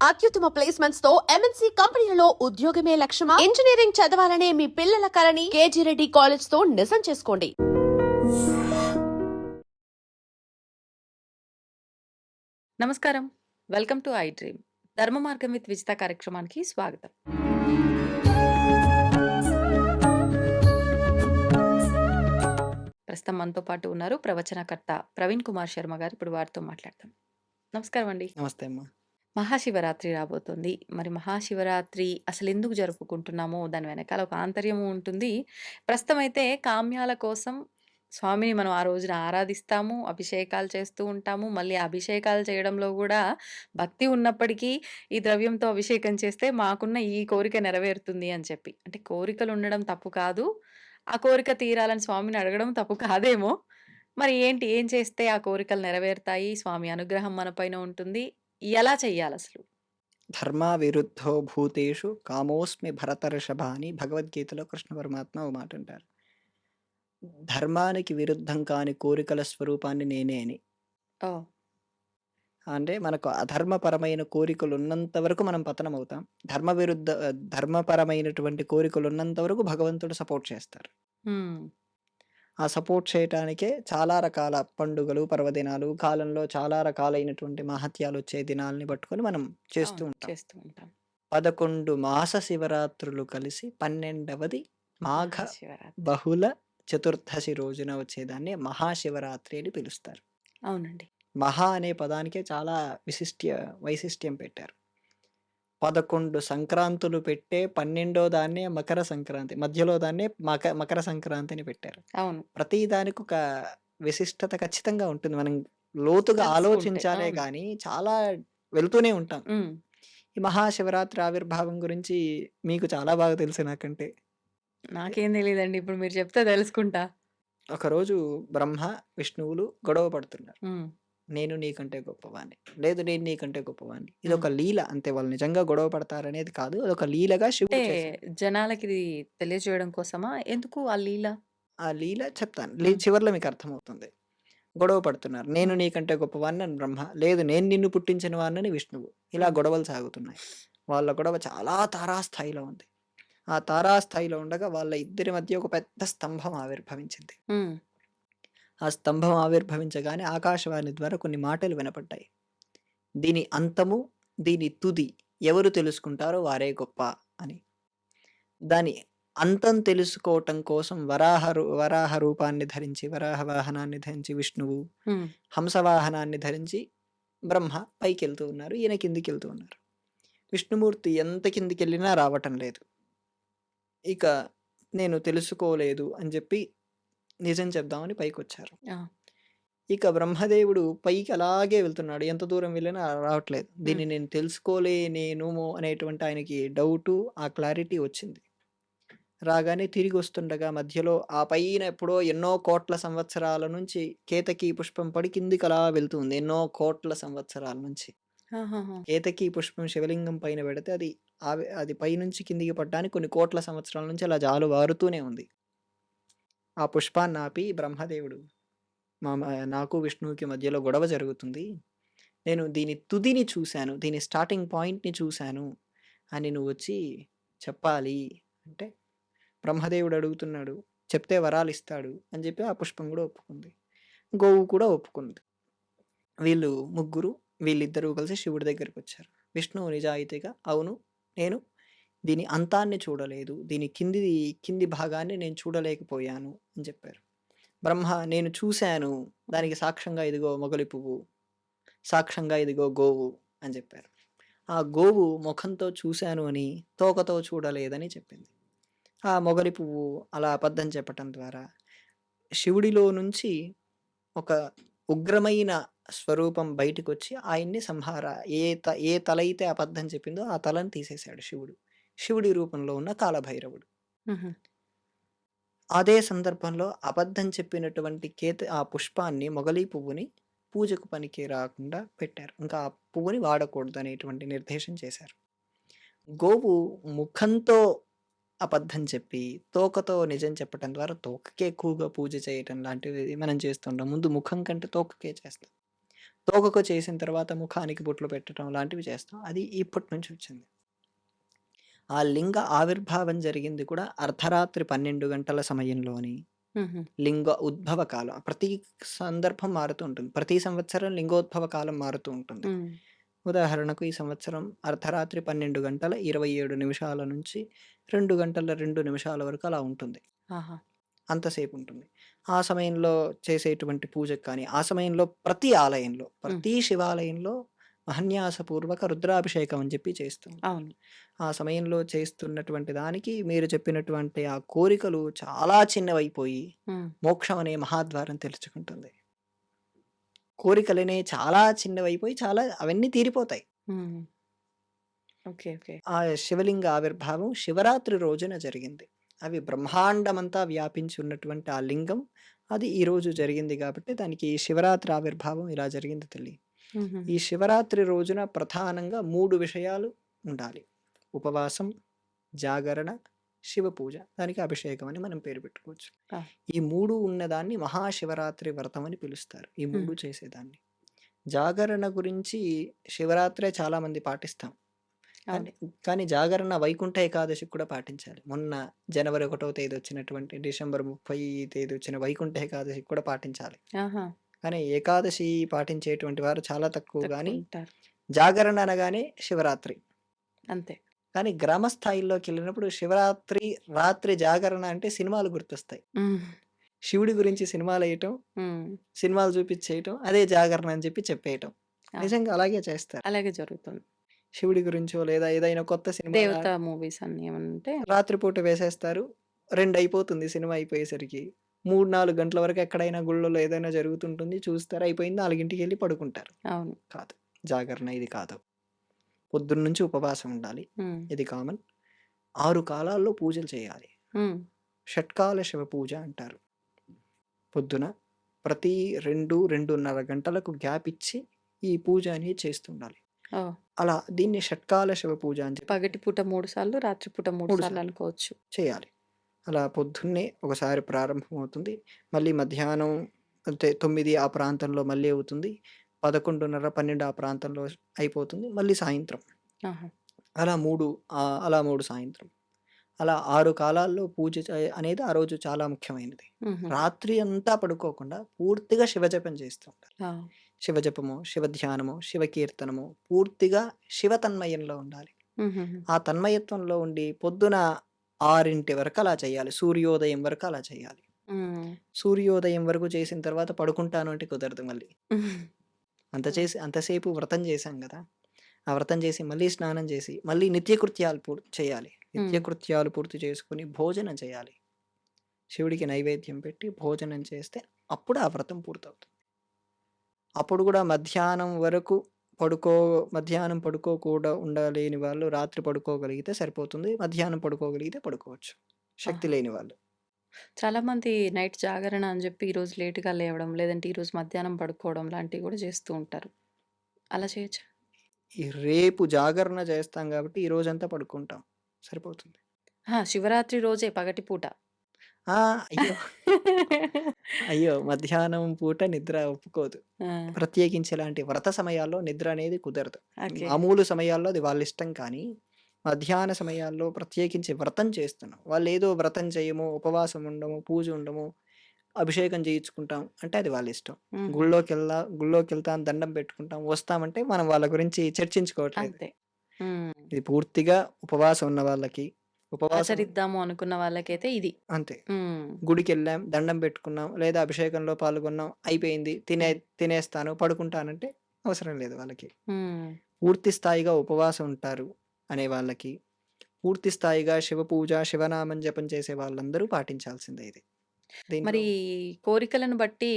అత్యుత్తమ ప్లేస్మెంట్స్ తో ఎంఎన్సీ కంపెనీలలో ఉద్యోగమే లక్ష్యమా? ఇంజనీరింగ్ చదవాలనే మీ పిల్లల కలని కేజీ రెడ్డి కాలేజ్ తో నిజం చేసుకోండి. నమస్కారం. Welcome to I dream. ధర్మ మార్గం విత్ విజిత కార్యక్రమానికి స్వాగతం. ప్రస్తుతం మనతో పాటు ఉన్నారు ప్రవచనకర్త ప్రవీణ్ కుమార్ శర్మ గారు. ఇప్పుడు వారితో మాట్లాడతాం. నమస్కారం అండి. నమస్తే అమ్మా. మహాశివరాత్రి రాబోతుంది. మరి మహాశివరాత్రి అసలు ఎందుకు జరుపుకుంటున్నామో దాని వెనకాల ఒక ఆంతర్యము ఉంటుంది. ప్రస్తుతం అయితే కామ్యాల కోసం స్వామిని మనం ఆ రోజున ఆరాధిస్తాము, అభిషేకాలు చేస్తూ ఉంటాము. మళ్ళీ అభిషేకాలు చేయడంలో కూడా భక్తి ఉన్నప్పటికీ ఈ ద్రవ్యంతో అభిషేకం చేస్తే మాకున్న ఈ కోరిక నెరవేరుతుంది అని చెప్పి. అంటే కోరికలు ఉండడం తప్పు కాదు. ఆ కోరిక తీరాలని స్వామిని అడగడం తప్పు కాదేమో. మరి ఏంటి? ఏం చేస్తే ఆ కోరికలు నెరవేరుతాయి? స్వామి అనుగ్రహం మన పైన ఉంటుంది. ఎలా చెయ్యాలసలు? ధర్మా విరుద్ధో భూతేషు కామోస్మి భరతర్షభ అని భగవద్గీతలో కృష్ణ పరమాత్మ ఓ మాట అంటారు. ధర్మానికి విరుద్ధం కాని కోరికల స్వరూపాన్ని నేనే అని. ఓహ్! అంటే మనకు అధర్మపరమైన కోరికలు ఉన్నంత వరకు మనం పతనం అవుతాం. ధర్మపరమైనటువంటి కోరికలు ఉన్నంత వరకు భగవంతుడు సపోర్ట్ చేస్తారు. హ్మ్. ఆ సపోర్ట్ చేయటానికే చాలా రకాల పండుగలు, పర్వదినాలు, కాలంలో చాలా రకాలైనటువంటి మహత్యాలు వచ్చే దినాల్ని పట్టుకొని మనం చేస్తూ అవును. ఉంటాం. చేస్తూ ఉంటాం. 11 మాస శివరాత్రులు కలిసి 12వది మాఘ మహాశివరాత్రి. బహుళ చతుర్దశి రోజున వచ్చేదాన్ని మహాశివరాత్రి అని పిలుస్తారు. అవునండి. మహా అనే పదానికే చాలా వైశిష్ట్యం పెట్టారు. 11 సంక్రాంతులు పెట్టే 12వ దాన్నే మకర సంక్రాంతి. మధ్యలో దాన్నే మకర సంక్రాంతి అని పెట్టారు. అవును. ప్రతి దానికి ఒక విశిష్టత ఖచ్చితంగా ఉంటుంది. మనం లోతుగా తెలుసుకుంటే. ఆలోచించాలే అవును. గానీ చాలా వెళ్తూనే ఉంటాం. హ్మ్. ఈ మహాశివరాత్రి ఆవిర్భావం గురించి మీకు చాలా బాగా తెలుసు నాకంటే. నాకేం తెలీదండి. ఇప్పుడు మీరు చెప్తే తెలుసుకుంటా. ఒకరోజు బ్రహ్మ, విష్ణువులు గొడవ పడుతున్నారు. హ్మ్. నేను నీకంటే గొప్పవాడిని. లేదు నేను నీకంటే గొప్పవాడిని. హ్మ్. ఇదొక లీల అంతే. వాళ్ళు నిజంగా గొడవ పడతారనేది కాదు. అదొక లీలగా అంటే శివుడు చేశాడు. జనాలకిది తెలియజేయడం కోసమా? ఎందుకు ఆ లీల? ఆ లీల చెప్తాను. హ్మ్. చివర్లో మీకర్థమవుతుంది. గొడవ పడుతున్నారు. నేను హ్మ్. నీకంటే గొప్పవాడినని బ్రహ్మ. లేదు నేను నిన్ను పుట్టించిన వాడినని విష్ణువు. ఇలా హ్మ్. గొడవలు సాగుతున్నాయి. వాళ్ళ గొడవ చాలా తారాస్థాయిలో ఉంది. ఆ తారాస్థాయిలో ఉండగా వాళ్ళ ఇద్దరి మధ్య ఒక పెద్ద స్తంభం ఆవిర్భవించింది. హ్మ్. ఆ స్తంభం ఆవిర్భవించగానే ఆకాశవాణి ద్వారా కొన్ని మాటలు వినపడ్డాయి. దీని అంతము, దీని తుది ఎవరు తెలుసుకుంటారో వారే గొప్ప అని. దాని అంతం తెలుసుకోవటం కోసం వరాహ రూపాన్ని ధరించి, వరాహ వాహనాన్ని ధరించి విష్ణువు, హ్మ్. హంస వాహనాన్ని ధరించి బ్రహ్మ పైకెళ్తూ ఉన్నారు. ఈయన కిందికెళ్తూ ఉన్నారు. విష్ణుమూర్తి ఎంత కిందికెళ్ళినా రావటం లేదు. ఇక నేను తెలుసుకోలేదు అని చెప్పి నిజం చెప్దామని పైకొచ్చారు. ఆ! ఇక బ్రహ్మదేవుడు పైకి అలాగే వెళ్తున్నాడు. ఎంత దూరం వెళ్ళినా రావట్లేదు. హ్మ్. దీన్ని నేను తెలుసుకోలేనేమో అనేటువంటి ఆయనకి డౌటు, ఆ క్లారిటీ వచ్చింది. రాగానే తిరిగొస్తుండగా మధ్యలో ఆ పైన ఎప్పుడో ఎన్నో కోట్ల సంవత్సరాల నుంచి కేతకీ పుష్పం పడి కిందికలా వెళ్తుంది. ఎన్నో కోట్ల సంవత్సరాల నుంచి. ఆహాహా! కేతకీ పుష్పం శివలింగం పైన పెడితే అది పైనుంచి కిందికి పడడానికి కొన్ని కోట్ల సంవత్సరాల నుంచి అలా జాలువారుతూనే ఉంది. ఆ పుష్పాన్నాపి బ్రహ్మదేవుడు నాకు విష్ణువుకి మధ్యలో గొడవ జరుగుతుంది. నేను దీని తుదిని చూశాను. దీని స్టార్టింగ్ పాయింట్‌ని చూశాను అని నువ్వొచ్చి చెప్పాలి అంటే బ్రహ్మదేవుడు అడుగుతున్నాడు. చెప్తే వరాలిస్తాడు అని చెప్పి ఆ పుష్పం గూడా ఒప్పుకుంది. గోవు కూడా ఒప్పుకుంది. వీళ్ళు ముగ్గురు వీళ్ళిద్దరూ కలిసి శివుడి దగ్గరికొచ్చారు. విష్ణువు నిజాయితీగా అవును నేను దీని అంతాన్ని చూడలేదు. దీని కింది భాగాన్ని నేను చూడలేకపోయాను అని చెప్పారు. బ్రహ్మ నేను చూశాను. దానికి సాక్ష్యంగా ఇదిగో మొగలి పువ్వు. సాక్ష్యంగా ఇదిగో గోవు అని చెప్పారు. ఆ గోవు ముఖంతో చూశాను అని, తోకతో చూడలేదని చెప్పింది. ఆ మొగలి పువ్వు అలా అబద్ధం చెప్పటం ద్వారా శివుడిలో నుంచి ఒక ఉగ్రమైన స్వరూపం బయటికొచ్చి ఆయన్ని ఏ తలైతే అబద్ధం చెప్పిందో ఆ తలని తీసేశాడు శివుడు. శివుడి రూపంలో ఉన్న కాలభైరవుడు. హుహు. అదే సందర్భంలో అబద్ధం చెప్పినటువంటి ఆ పుష్పాన్ని మొగలి పువ్వుని పూజకు పనికి రాకుండా పెట్టారు. ఇంకా ఆ పువ్వుని వాడకూడదు అనేటువంటి నిర్దేశం చేశారు. గోవు ముఖంతో అబద్ధం చెప్పి, తోకతో నిజం చెప్పటం ద్వారా తోకకే ఎక్కువగా పూజ చేయటం లాంటివి మనం చేస్తుంటాం. ముందు ముఖం కంటే తోకకే చేస్తాం. తోకకు చేసిన తర్వాత ముఖానికి బొట్లు పెట్టడం లాంటివి చేస్తాం. అది ఇప్పటి నుంచి వచ్చింది. ఆ లింగ ఆవిర్భావం జరిగింది కూడా అర్ధరాత్రి 12 గంటల సమయంలోని హుహు. లింగ ఉద్భవ కాలం. ప్రతి సందర్భం మారుతూ ఉంటుంది. ప్రతి సంవత్సరం లింగోద్భవ కాలం మారుతూ ఉంటుంది. హ్మ్. ఉదాహరణకు ఈ సంవత్సరం అర్ధరాత్రి 12 గంటల 27 నిమిషాల నుంచి 2 గంటల 2 నిమిషాల వరకు అలా ఉంటుంది. ఆహా! అంతసేపు ఉంటుంది. ఆ సమయంలో చేసేటువంటి పూజకు కానీ, ఆ సమయంలో ప్రతి ఆలయంలో, హ్మ్. ప్రతి శివాలయంలో మహన్యాసపూర్వక రుద్రాభిషేకం అని చెప్పి చేస్తాం. అవును. ఆ సమయంలో చేస్తున్నటువంటి దానికి మీరు చెప్పినటువంటి ఆ కోరికలు చాలా చిన్నవైపోయి హ్మ్. మోక్షం అనే మహాద్వారం తెరుచుకుంటుంది. కోరికలనే చాలా చిన్నవైపోయి చాలా అవన్నీ తీరిపోతాయి. హ్మ్. ఓకే. ఓకే. ఆ శివలింగ ఆవిర్భావం శివరాత్రి రోజున జరిగింది. అవి బ్రహ్మాండమంతా వ్యాపించి ఉన్నటువంటి ఆ లింగం అది ఈరోజు జరిగింది కాబట్టి దానికి శివరాత్రి ఆవిర్భావం ఇలా జరిగింది తల్లి. హుహుహు. ఈ శివరాత్రి రోజున ప్రధానంగా 3 విషయాలు ఉండాలి. ఉపవాసం, జాగరణ, శివ పూజ. దానికి అభిషేకం అని మనం పేరు పెట్టుకోవచ్చు. ఆ! ఈ 3 ఉన్నదాన్ని మహాశివరాత్రి వ్రతం అని పిలుస్తారు. ఈ 3 హ్మ్. చేసేదాన్ని. జాగరణ గురించి శివరాత్రే చాలామంది పాటిస్తాం. అవును. కానీ కానీ జాగరణ వైకుంఠ ఏకాదశికి కూడా పాటించాలి. మొన్న జనవరి 1వ తేదీ వచ్చినటువంటి డిసెంబర్ 30 తేదీ వచ్చిన వైకుంఠ ఏకాదశికి కూడా పాటించాలి. ఆహా! కానీ ఏకాదశి పాటించేటువంటి వారు చాలా తక్కువ గానీ, తక్కువుంటారు. జాగరణ అనగానే శివరాత్రి. అంతే. కానీ గ్రామ స్థాయిల్లోకెళ్ళినప్పుడు శివరాత్రి రాత్రి జాగరణ అంటే సినిమాలు గుర్తొస్తాయి. హ్మ్. శివుడి గురించి సినిమాలేయటం, హ్మ్. సినిమాలు చూపిచ్చేయటం, అదే జాగరణ అని చెప్పి చెప్పేయటం. ఆ! నిజంగా అలాగే చేస్తారు. అలాగే జరుగుతుంది. శివుడి గురించో లేదా ఏదైనా కొత్త సినిమా దేవతా మూవీస్ అన్నీ ఏమన్నా ఉంటే రాత్రిపూట వేసేస్తారు. 2 అయిపోతుంది సినిమా అయిపోయేసరికి. 3, 4 గంటల వరకు ఎక్కడైనా గుళ్ళలో ఏదైనా జరుగుతుంటుంది. చూస్తారు అయిపోయింది 4కి పడుకుంటారు. అవును. కాదు. జాగరణ ఇది కాదు. పొద్దున్నుంచి ఉపవాసం ఉండాలి. హ్మ్. ఇది కామన్. 6 కాలాల్లో పూజలు చేయాలి. హ్మ్. షట్కాల శివ పూజ అంటారు. పొద్దున ప్రతి 2, 2:30 గంటలకు గ్యాప్ ఇచ్చి ఈ పూజ అనేది చేస్తుండాలి. ఓహ్! అలా దీన్ని షట్కాల శివ పూజ అని చెప్పి పగటిపూట 3 సార్లు, రాత్రిపూట 3 3 సార్లు సార్లు అనుకోవచ్చు. చేయాలి. అలా పొద్దున్నే ఒకసారి ప్రారంభమవుతుంది. మళ్ళీ మధ్యాహ్నం అంటే 9 ఆ ప్రాంతంలో మళ్ళీ అవుతుంది. 11:30, 12 ఆ ప్రాంతంలో అయిపోతుంది. మళ్ళీ సాయంత్రం. ఆహా! అలా 3 సాయంత్రం. అలా 6 కాలాల్లో పూజ అనేది ఆ రోజు చాలా ముఖ్యమైనది. హుహు. రాత్రి అంతా పడుకోకుండా పూర్తిగా శివజపం చేస్తూ ఉండాలి. ఆ! శివజపమో, శివధ్యానమో, శివకీర్తనమో పూర్తిగా శివతన్మయంలో ఉండాలి. హుహుహు. ఆ తన్మయత్వంలో ఉండి పొద్దున 6 వరకు అలా చేయాలి. సూర్యోదయం వరకు అలా చేయాలి. హ్మ్. సూర్యోదయం వరకు చేసిన తర్వాత పడుకుంటాను అంటే కుదరదు మళ్ళీ. హ్మ్. అంతసేపు వ్రతం చేశాం గదా! ఆ వ్రతం చేసి మళ్ళీ స్నానం చేసి, మళ్ళీ నిత్యకృత్యాలు చేయాలి. హ్మ్. నిత్యకృత్యాలు పూర్తి చేసుకొని భోజనం చేయాలి. శివుడికి నైవేద్యం పెట్టి భోజనం చేస్తే అప్పుడు ఆ వ్రతం పూర్తవుతుంది. అప్పుడు గూడా మధ్యాహ్నం పడుకోకుండా ఉండలేని వాళ్ళు రాత్రి పడుకోగలిగితే సరిపోతుంది. మధ్యాహ్నం పడుకోగలిగితే పడుకోవచ్చు. శక్తి ఆహా! లేని వాళ్ళు. చాలామంది నైట్ జాగరణ అని జెప్పి ఈరోజు లేట్‌గా లేవడం, లేదంటే ఈరోజు మధ్యాహ్నం పడుకోవడం లాంటివి గూడా చేస్తూ ఉంటారు. అలా చేయొచ్చా? ఈ రేపు జాగరణ చేస్తాం గాబట్టి ఈ రోజంతా పడుకుంటాం. సరిపోతుంది. అహా! శివరాత్రి రోజే పగటిపూట. ఆ! అయ్యో! అయ్యో! మధ్యాహ్నం పూట నిద్ర ఒప్పుకోదు. ఆ! ప్రత్యేకించి ఇలాంటి వ్రత సమయాల్లో నిద్ర అనేది కుదరదు. ఓకే. మామూలు సమయాల్లో అది వాళ్ళిష్టం కానీ, మధ్యాహ్న సమయాల్లో ప్రత్యేకించి వ్రతం చేస్తున్నాం. వాళ్ళేదో వ్రతం చేయము, ఉపవాసం ఉండము, పూజ ఉండము, అభిషేకం చేయించుకుంటాం అంటే అది వాళ్ళిష్టం. హుహు. గుళ్ళోకెళ్తాం, దండం పెట్టుకుంటాం, వస్తామంటే మనం వాళ్ళ గురించి చర్చించుకోవట్లేదు. అంతే. హ్మ్. ఇది పూర్తిగా ఉపవాసం ఉన్న వాళ్ళకి, ఉపవాసం ఆచరిద్దాము అనుకున్న వాళ్ళకైతే ఇది. అంతే. హ్మ్. గుడికెళ్ళాం, దండం పెట్టుకున్నాం, లేదా అభిషేకంలో పాల్గొన్నాం, అయిపోయింది. హ్మ్. తినేస్తాను, పడుకుంటానంటే అవసరం లేదు వాళ్ళకి. హ్మ్. పూర్తి స్థాయిగా ఉపవాసం ఉంటారు అనే వాళ్ళకి, పూర్తి స్థాయిగా శివ పూజ, శివనామం జపం చేసే వాళ్ళందరూ పాటించాల్సిందే ఇది. దీంట్లో మరి కోరికలను బట్టి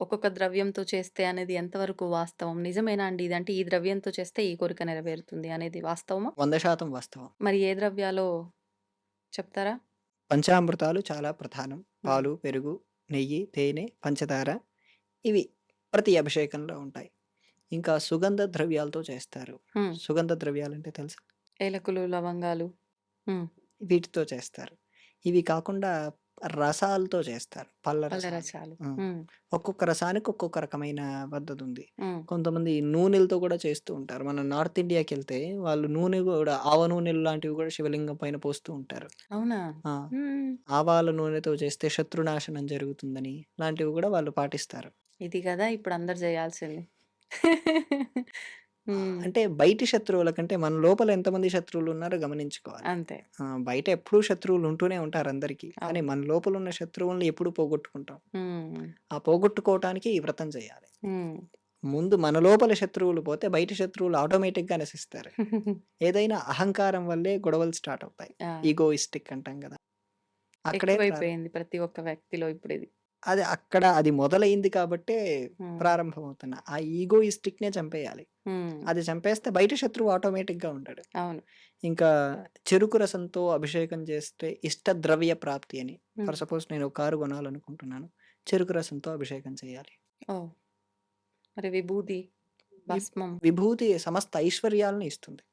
ఒక్కొక్క ద్రవ్యంతో చేస్తే అనేది ఎంతవరకు వాస్తవం? నిజమేనా అండి ఇది? అంటే ఈ ద్రవ్యంతో చేస్తే ఈ కోరిక నెరవేరుతుంది అనేది వాస్తవమా? 100% వాస్తవం. మరి ఏ ద్రవ్యాలో చెప్తారా? పంచామృతాలు చాలా ప్రధానం. హ్మ్. పాలు, పెరుగు, నెయ్యి, తేనె, పంచదార ఇవి ప్రతి అభిషేకంలో ఉంటాయి. ఇంకా సుగంధ ద్రవ్యాలతో చేస్తారు. హ్మ్. సుగంధ ద్రవ్యాలంటే తెలుసా? ఏలకులు, లవంగాలు. హ్మ్. వీటితో చేస్తారు. ఇవి కాకుండా రసాలతో చేస్తారు. పళ్ళ పళ్ళ రసాలు. రసాలు. హ్మ్. హ్మ్. ఒక్కొక్క రసానికి ఒక్కొక్క రకమైన పద్ధతుంది. హ్మ్. కొంతమంది నూనెలతో కూడా చేస్తూ ఉంటారు. మనం నార్త్ ఇండియాకెళ్తే వాళ్ళు నూనె గూడా ఆవ నూనెలు లాంటివి గూడా శివలింగం పైన పోస్తూ ఉంటారు. అవునా? ఆ! హ్మ్. ఆవాల నూనెతో చేస్తే శత్రునాశనం జరుగుతుందని ఇలాంటివి గూడా వాళ్ళు పాటిస్తారు. ఇది గదా ఇప్పుడు అందరూ జేయాల్సింది. హ్మ్. అంటే బయటి శత్రువుల కంటే మన లోపల ఎంతమంది శత్రువులున్నారో గమనించుకోవాలి. అంతే. బయట ఎప్పుడూ శత్రువులు ఉంటూనే ఉంటారు అందరికీ. కానీ అవును. మన లోపలున్న శత్రువుల్ని ఎప్పుడు పోగొట్టుకుంటాం. హ్మ్. ఆ పోగొట్టుకోవటానికి ఈ వ్రతం చేయాలి. హ్మ్. ముందు మన లోపల శత్రువులు పోతే బయట శత్రువులు ఆటోమేటిక్‌గా నశిస్తారు. ఏదైనా అహంకారం వల్లే గొడవలు స్టార్ట్ అవుతాయి. ఆ! ఈగోయిస్టిక్ అంటాం గదా! అక్కడే ఎక్కువైపోయింది ప్రతి ఒక్క వ్యక్తిలో ఇప్పుడిది. అది మొదలైంది కాబట్టే హ్మ్. ప్రారంభమవుతున్న. ఆ ఈగోయిస్టిక్‌నే చంపేయాలి. హ్మ్. అది చంపేస్తే బయట శత్రువు ఆటోమేటిక్‌గా ఉంటాడు. అవును. ఇంకా చెరుకు రసంతో అభిషేకం చేస్తే ఇష్టద్రవ్య ప్రాప్తి అని. హ్మ్. ఫర్ సపోజ్ నేను ఒక కారు కొనాలనుకుంటున్నాను. చెరుకు రసంతో అభిషేకం చేయాలి. ఓహ్! మరి విభూది, వి భస్మం. విభూతి సమస్త ఐశ్వర్యాలను ఇస్తుంది.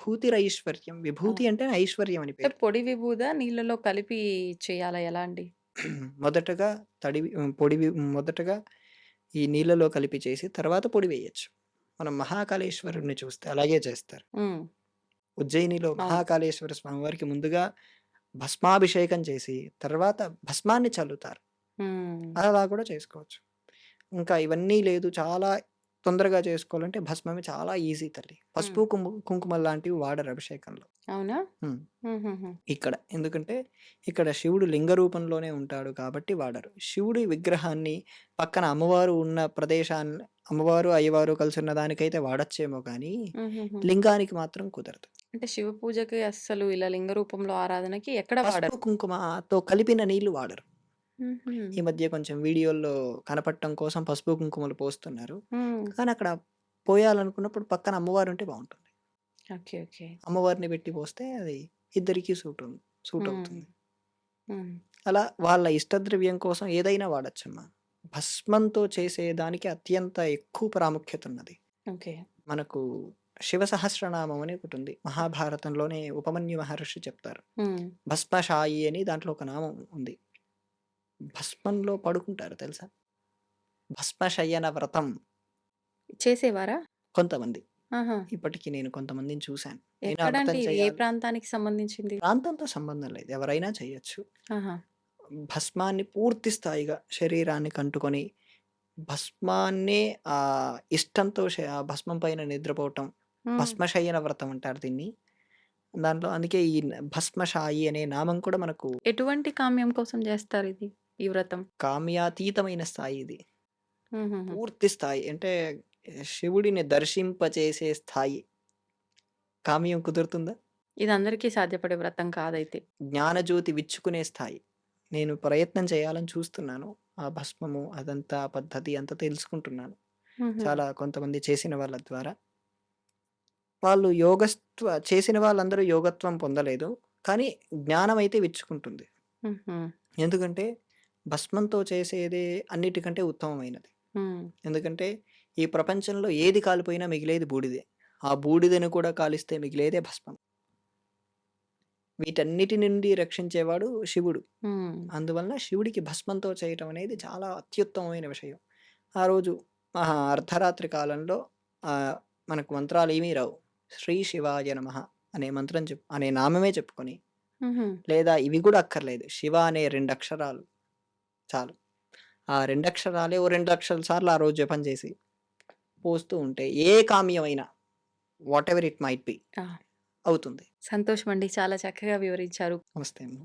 భూతిరైశ్వర్యం. ఆ! విభూతి అంటే ఐశ్వర్యం అని అంటే పేరు. పొడి విభూదా? నీళ్ళలో కలిపి చేయాలా? ఎలా అండి? మొదటగా మొదటగా ఈ నీళ్ళలో కలిపి చేసి తర్వాత పొడి వేయొచ్చు. మనం మహాకాళేశ్వరుడిని చూస్తే అలాగే చేస్తారు. హ్మ్. ఉజ్జయినిలో అవును. మహాకాళేశ్వర స్వామి వారికి ముందుగా భస్మాభిషేకం చేసి, తర్వాత భస్మాన్ని చల్లుతారు. హ్మ్. అలా కూడా చేసుకోవచ్చు. ఇంకా ఇవన్నీ లేదు చాలా తొందరగా చేసుకోవాలంటే భస్మమే చాలా ఈజీ తల్లి. హ్మ్. పసుపు, కుంకుమ లాంటివి వాడరు అభిషేకంలో. అవునా? హ్మ్. హుహుహు. ఇక్కడ. ఎందుకంటే ఇక్కడ శివుడు లింగ రూపంలోనే ఉంటాడు కాబట్టి వాడరు. శివుడి విగ్రహాన్ని పక్కన అమ్మవారు ఉన్న ప్రదేశాన్ని అమ్మవారు, అయ్యవారు కలిసున్న దానికైతే వాడొచ్చేమో కానీ, హుహుహు. లింగానికి మాత్రం కుదరదు. అంటే శివ పూజకి అస్సలు ఇలా లింగ రూపంలో ఆరాధనకి ఎక్కడ పసుపు, వాడరు. కుంకుమతో కలిపిన నీళ్లు వాడరు. హుహు. ఈ మధ్య కొంచెం వీడియోల్లో కనపడటం కోసం పసుపు, కుంకుమలు పోస్తున్నారు. హ్మ్. కానీ అక్కడ పోయాలనుకున్నప్పుడు పక్కన అమ్మవారుంటే బావుంటుంది. ఓకే. ఓకే. అమ్మవారిని పెట్టి పోస్తే అది ఇద్దరికీ సూట్ హ్మ్. అవుతుంది. హ్మ్. అలా వాళ్ళ ఇష్టద్రవ్యం కోసం ఏదైనా వాడొచ్చమ్మా. భస్మంతో చేసేదానికి అత్యంత ఎక్కువ ప్రాముఖ్యత ఉన్నది. ఓకే. మనకు శివ సహస్రనామం అని ఒకటుంది. మహాభారతంలోనే ఉపమన్యు మహర్షి చెప్తారు. హ్మ్. భస్మశాయి అని దాంట్లో ఒక నామం ఉంది. భస్మంలో పడుకుంటారు తెలుసా? భస్మశయన వ్రతం చేసేవారా? కొంతమంది. ఆహా! ఇప్పటికి నేను కొంతమందిని చూసాను. నేను ఆ వ్రతం ఎక్కడండి? ఇది ఏ చేయాలి ప్రాంతానికి సంబంధించింది? ప్రాంతంతో సంబంధం లేదు. ఎవరైనా చేయొచ్చు. ఆహా! భస్మాన్ని పూర్తి స్థాయిగా శరీరానికి అంటుకొని, భస్మాన్నే ఇష్టంతో ఆ భస్మం పైన నిద్రపోవటం. హ్మ్. భస్మశయన వ్రతం అంటారు దీన్ని. దాంట్లో అందుకే ఈ భస్మశాయి అనే నామం కూడా మనకు ఎటువంటి కామ్యం కోసం జేస్తారిది? ఈ వ్రతం? కామ్యాతీతమైన స్థాయి ఇది. హుహుహు. పూర్తి స్థాయి అంటే శివుడిని దర్శింపచేసే స్థాయి. కామ్యం కుదురుతుందా? ఇది అందరికీ సాధ్యపడే వ్రతం కాదైతే. జ్ఞానజ్యోతి విచ్చుకునే స్థాయి. నేను ప్రయత్నం చేయాలని చూస్తున్నాను. ఆ భస్మము అదంతా పద్ధతి అంతా తెలుసుకుంటున్నాను. హుహు. చాలా కొంతమంది చేసిన వాళ్ళ ద్వారా. వాళ్ళు చేసిన వాళ్ళందరూ యోగత్వం పొందలేదు. కానీ జ్ఞానమైతే విచ్చుకుంటుంది. హుహు. ఎందుకంటే భస్మంతో చేసేదే అన్నిటికంటే ఉత్తమమైనది. హ్మ్. ఎందుకంటే ఈ ప్రపంచంలో ఏది కాలిపోయినా మిగిలేది బూడిదే. ఆ బూడిదను కూడా కాలిస్తే మిగిలేదే భస్మం. వీటన్నిటి నుండి రక్షించేవాడు శివుడు. హ్మ్. అందువలన శివుడికి భస్మంతో చేయటం అనేది చాలా అత్యుత్తమమైన విషయం. ఆ రోజు అర్ధరాత్రి కాలంలో ఆహ్, మనకు మంత్రాలేమీ రావు. శ్రీ శివాయ నమః అనే మంత్రం అనే నామమే చెప్పుకొని, హుహు. లేదా ఇవి కూడా అక్కర్లేదు. శివ అనే 2 అక్షరాలు చాలు. ఆ 2 అక్షరాలే ఓ 2 లక్షల సార్లు ఆ రోజు జపం చేసి, పోస్తూ ఉంటే ఏ కామ్యమైనా వాటెవర్ ఇట్ మైట్ బి ఆ! అవుతుంది. సంతోషమండి. చాలా చక్కగా వివరించారు. నమస్తే అమ్మ.